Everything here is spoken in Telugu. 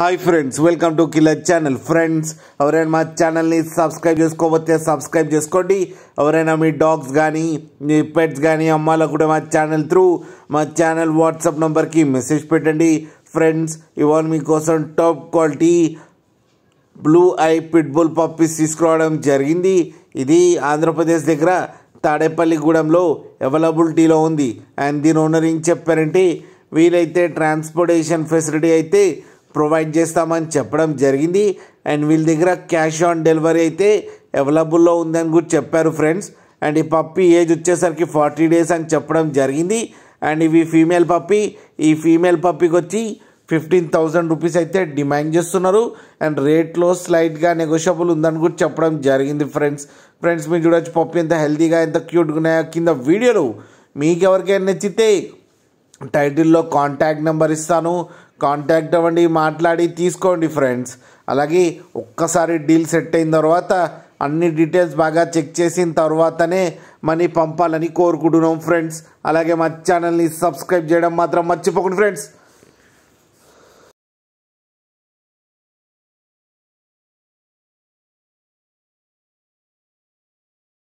Hi friends, welcome to killer channel. Friends, ఎవరైనా మా ఛానల్ని సబ్స్క్రైబ్ చేసుకోకపోతే సబ్స్క్రైబ్ చేసుకోండి. ఎవరైనా మీ డాగ్స్ కానీ మీ పెట్స్ కానీ అమ్మాలకు కూడా మా ఛానల్ వాట్సాప్ నెంబర్కి మెసేజ్ పెట్టండి. ఫ్రెండ్స్, ఇవాళ మీకోసం top quality blue I pitbull puppies తీసుకురావడం జరిగింది. ఇది ఆంధ్రప్రదేశ్ దగ్గర తాడేపల్లిగూడెంలో అవైలబిలిటీలో ఉంది. అండ్ దీని ఓనర్ ఏం చెప్పారంటే, వీలైతే ట్రాన్స్పోర్టేషన్ ఫెసిలిటీ అయితే ప్రొవైడ్ చేస్తామని చెప్పడం జరిగింది. అండ్ వీళ్ళ దగ్గర క్యాష్ ఆన్ డెలివరీ అయితే అవైలబుల్లో ఉందని కూడా చెప్పారు ఫ్రెండ్స్. అండ్ ఈ పప్పీ ఏజ్ వచ్చేసరికి 40 days అని చెప్పడం జరిగింది. అండ్ ఇవి ఫీమేల్ పప్పీ. ఈ ఫీమేల్ పప్పీకి వచ్చి 15,000 రూపీస్ అయితే డిమాండ్ చేస్తున్నారు. అండ్ రేట్లో స్లైట్గా నెగోషియబుల్ ఉందని కూడా చెప్పడం జరిగింది ఫ్రెండ్స్. మీరు చూడొచ్చు పప్పీ ఎంత హెల్తీగా ఎంత క్యూట్గా ఉన్నాయో కింద వీడియోలో. మీకు ఎవరికైనా నచ్చితే టైటిల్లో కాంటాక్ట్ నెంబర్ ఇస్తాను, కాంటాక్ట్ అవ్వండి, మాట్లాడి తీసుకోండి ఫ్రెండ్స్. అలాగే ఒక్కసారి డీల్ సెట్ అయిన తర్వాత అన్ని డీటెయిల్స్ బాగా చెక్ చేసిన తర్వాతనే మనీ పంపాలని కోరుకుంటున్నాం ఫ్రెండ్స్. అలాగే మా ఛానల్ని సబ్స్క్రైబ్ చేయడం మాత్రం మర్చిపోకండి ఫ్రెండ్స్.